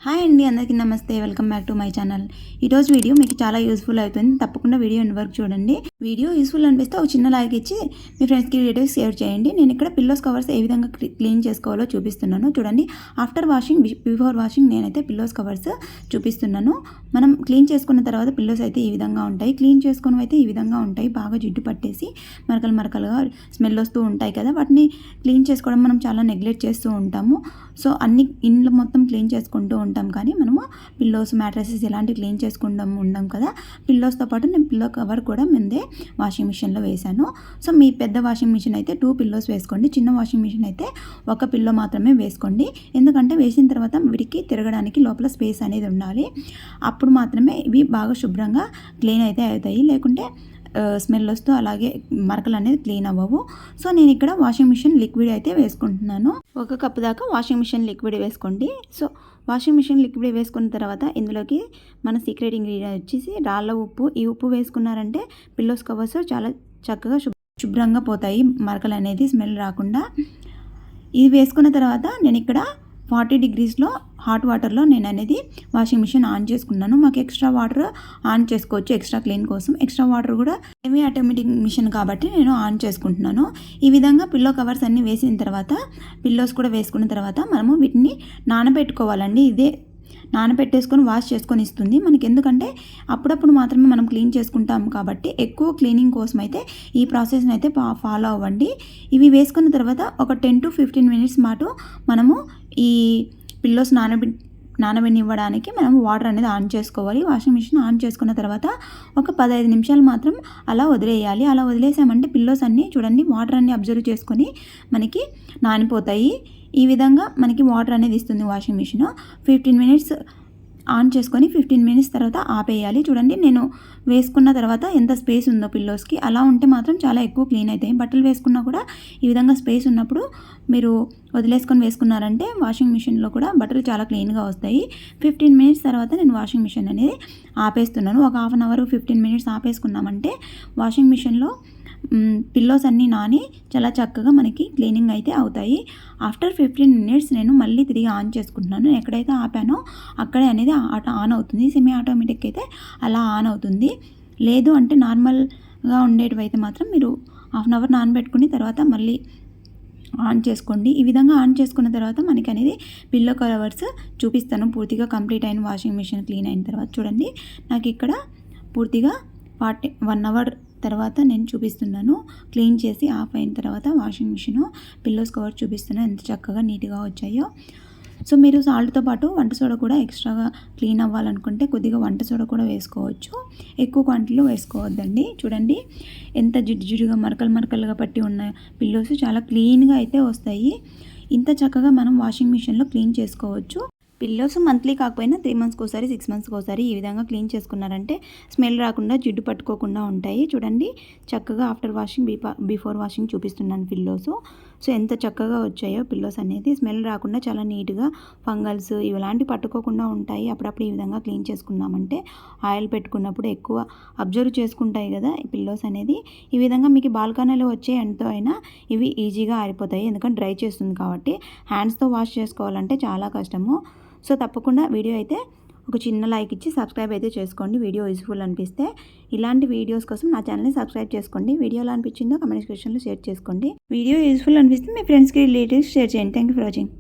Hi అండి, అందరికీ నమస్తే. Welcome back to my channel. ఈరోజు వీడియో మీకు చాలా యూస్ఫుల్ అవుతుంది. తప్పకుండా వీడియో ఎండ్ వరకు చూడండి. వీడియో యూస్ఫుల్ అనిపిస్తే ఒక చిన్న లైక్ ఇచ్చి మీ ఫ్రెండ్స్కి రిలేటివ్స్ షేర్ చేయండి. నేను ఇక్కడ పిల్లోస్ కవర్స్ ఏ విధంగా క్లీన్ చేసుకోవాలో చూపిస్తున్నాను. చూడండి, ఆఫ్టర్ వాషింగ్ బిఫోర్ వాషింగ్ నేనైతే పిల్లోస్ కవర్స్ చూపిస్తున్నాను. మనం క్లీన్ చేసుకున్న తర్వాత పిల్లోస్ అయితే ఈ విధంగా ఉంటాయి. క్లీన్ చేసుకుని అయితే ఈ విధంగా ఉంటాయి. బాగా జిడ్డు పట్టేసి మరకలుగా స్మెల్ వస్తూ ఉంటాయి కదా. వాటిని క్లీన్ చేసుకోవడం మనం చాలా నెగ్లెక్ట్ చేస్తూ ఉంటాము. సో అన్ని ఇండ్లు మొత్తం క్లీన్ చేసుకుంటూ ఉంటాం, కానీ మనము పిల్లోస్, మ్యాట్రసెస్ ఇలాంటివి క్లీన్ చేసుకుంటాం ఉండం కదా. పిల్లోస్తో పాటు నేను పిల్లో కవర్ కూడా ముందే వాషింగ్ మిషన్లో వేశాను. సో మీ పెద్ద వాషింగ్ మిషన్ అయితే 2 పిల్లోస్ వేసుకోండి. చిన్న వాషింగ్ మిషన్ అయితే ఒక పిల్లో మాత్రమే వేసుకోండి. ఎందుకంటే వేసిన తర్వాత వీటికి తిరగడానికి లోపల స్పేస్ అనేది ఉండాలి. అప్పుడు మాత్రమే ఇవి బాగా శుభ్రంగా క్లీన్ అయితే అవుతాయి. లేకుంటే స్మెల్ వస్తూ అలాగే మరకలు అనేది క్లీన్ అవ్వవు. సో నేను ఇక్కడ వాషింగ్ మిషన్ లిక్విడ్ అయితే వేసుకుంటున్నాను. 1 కప్పు దాకా వాషింగ్ మిషన్ లిక్విడ్ వేసుకోండి. సో వాషింగ్ మిషన్ లిక్విడ్ వేసుకున్న తర్వాత ఇందులోకి మన సీక్రెట్ ఇంగ్రీడియంట్ వచ్చేసి రాళ్ళ ఉప్పు. ఈ ఉప్పు వేసుకున్నారంటే పిల్లోస్ కవర్స్ చాలా చక్కగా శుభ్రంగా పోతాయి, మరకలు అనేది స్మెల్ రాకుండా. ఇది వేసుకున్న తర్వాత నేను ఇక్కడ 40 డిగ్రీస్లో హాట్ వాటర్లో నేను అనేది వాషింగ్ మిషన్ ఆన్ చేసుకున్నాను. మాకు ఎక్స్ట్రా వాటర్ ఆన్ చేసుకోవచ్చు ఎక్స్ట్రా క్లీన్ కోసం. ఎక్స్ట్రా వాటర్ కూడా సెమీ ఆటోమేటిక్ మిషన్ కాబట్టి నేను ఆన్ చేసుకుంటున్నాను. ఈ విధంగా పిల్లో కవర్స్ అన్నీ వేసిన తర్వాత పిల్లోస్ కూడా వేసుకున్న తర్వాత మనము వీటిని నానబెట్టుకోవాలండి. ఇదే నానబెట్టేసుకొని వాష్ చేసుకొని ఇస్తుంది మనకి. ఎందుకంటే అప్పుడప్పుడు మాత్రమే మనం క్లీన్ చేసుకుంటాం కాబట్టి ఎక్కువ క్లీనింగ్ కోసం అయితే ఈ ప్రాసెస్ని అయితే ఫాలో అవ్వండి. ఇవి వేసుకున్న తర్వాత ఒక 10 to 15 మినిట్స్ పాటు మనము ఈ పిల్లోస్ నానబెట్టివ్వడానికి మనం వాటర్ అనేది ఆన్ చేసుకోవాలి. వాషింగ్ మిషన్ ఆన్ చేసుకున్న తర్వాత ఒక 15 నిమిషాలు మాత్రం అలా వదిలేయాలి. అలా వదిలేసామంటే పిల్లోస్ అన్నీ చూడండి వాటర్ అన్నీ అబ్జర్వ్ చేసుకొని మనకి నానిపోతాయి. ఈ విధంగా మనకి వాటర్ అనేది ఇస్తుంది వాషింగ్ మిషన్. 15 మినిట్స్ ఆన్ చేసుకొని 15 మినిట్స్ తర్వాత ఆపేయాలి. చూడండి, నేను వేసుకున్న తర్వాత ఎంత స్పేస్ ఉందో పిల్లోస్కి. అలా ఉంటే మాత్రం చాలా ఎక్కువ క్లీన్ అవుతాయి. బట్టలు వేసుకున్నా కూడా ఈ విధంగా స్పేస్ ఉన్నప్పుడు మీరు వదిలేసుకొని వేసుకున్నారంటే వాషింగ్ మిషన్లో కూడా బట్టలు చాలా క్లీన్గా వస్తాయి. 15 మినిట్స్ తర్వాత నేను వాషింగ్ మిషన్ అనేది ఆపేస్తున్నాను. ఒక హాఫ్ అన్ అవర్ 15 మినిట్స్ ఆపేసుకున్నామంటే వాషింగ్ మిషన్లో పిల్లోస్ అన్నీ నాని చాలా చక్కగా మనకి క్లీనింగ్ అయితే అవుతాయి. ఆఫ్టర్ 15 మినిట్స్ నేను మళ్ళీ తిరిగి ఆన్ చేసుకుంటున్నాను. ఎక్కడైతే ఆపానో అక్కడే అనేది ఆన్ అవుతుంది. సెమీ ఆటోమేటిక్ అయితే అలా ఆన్ అవుతుంది. లేదు అంటే నార్మల్గా ఉండేటివైతే మాత్రం మీరు హాఫ్ అన్ అవర్ నానబెట్టుకుని తర్వాత మళ్ళీ ఆన్ చేసుకోండి. ఈ విధంగా ఆన్ చేసుకున్న తర్వాత మనకి అనేది పిల్లో కవర్స్ చూపిస్తాను పూర్తిగా కంప్లీట్ అయిన వాషింగ్ మిషన్ క్లీన్ అయిన తర్వాత. చూడండి, నాకు ఇక్కడ పూర్తిగా 1 అవర్ తర్వాత నేను చూపిస్తున్నాను. క్లీన్ చేసి ఆఫ్ అయిన తర్వాత వాషింగ్ మిషన్ పిల్లోస్ కవర్ చూపిస్తున్నాను ఎంత చక్కగా నీట్గా వచ్చాయో. సో మీరు సాల్ట్తో పాటు వంట సోడా కూడా ఎక్స్ట్రాగా క్లీన్ అవ్వాలనుకుంటే కొద్దిగా వంట సోడా కూడా వేసుకోవచ్చు. ఎక్కువ క్వాంటిటీలో వేసుకోవద్దండి. చూడండి ఎంత జిడ్డుగా మరకలుగా పట్టి ఉన్న పిల్లోస్ చాలా క్లీన్గా అయితే వస్తాయి. ఇంత చక్కగా మనం వాషింగ్ మిషన్లో క్లీన్ చేసుకోవచ్చు. పిల్లోస్ మంత్లీ కాకపోయినా 3 మంత్స్కి ఒకసారి 6 మంత్స్కి ఒకసారి ఈ విధంగా క్లీన్ చేసుకున్నారంటే స్మెల్ రాకుండా జిడ్డు పట్టుకోకుండా ఉంటాయి. చూడండి, చక్కగా ఆఫ్టర్ వాషింగ్ బిఫోర్ వాషింగ్ చూపిస్తున్నాను పిల్లోస్. సో ఎంత చక్కగా వచ్చాయో పిల్లోస్ అనేది స్మెల్ రాకుండా చాలా నీట్గా ఫంగల్స్ ఇలాంటివి పట్టుకోకుండా ఉంటాయి. అప్పుడప్పుడు ఈ విధంగా క్లీన్ చేసుకున్నామంటే ఆయిల్ పెట్టుకున్నప్పుడు ఎక్కువ అబ్జర్వ్ చేసుకుంటాయి కదా ఈ పిల్లోస్ అనేది. ఈ విధంగా మీకు బాల్కనీలో వచ్చే ఎంతో అయినా ఇవి ఈజీగా ఆరిపోతాయి. ఎందుకంటే డ్రై చేస్తుంది కాబట్టి. హ్యాండ్స్తో వాష్ చేసుకోవాలంటే చాలా కష్టము. సో తప్పకుండా వీడియో అయితే ఒక చిన్న లైక్ ఇచ్చి సబ్స్క్రైబ్ అయితే చేసుకోండి. వీడియో యూస్ఫుల్ అనిపిస్తే ఇలాంటి వీడియోస్ కోసం నా ఛానల్ని సబ్స్క్రైబ్ చేసుకోండి. వీడియో ఎలా అనిపించిందో కమెంట్ సెక్షన్లో షేర్ చేసుకోండి. వీడియో యూస్ఫుల్ అనిపిస్తే మీ ఫ్రెండ్స్కి, రిలేటివ్స్ షేర్ చేయండి. Thank you for watching.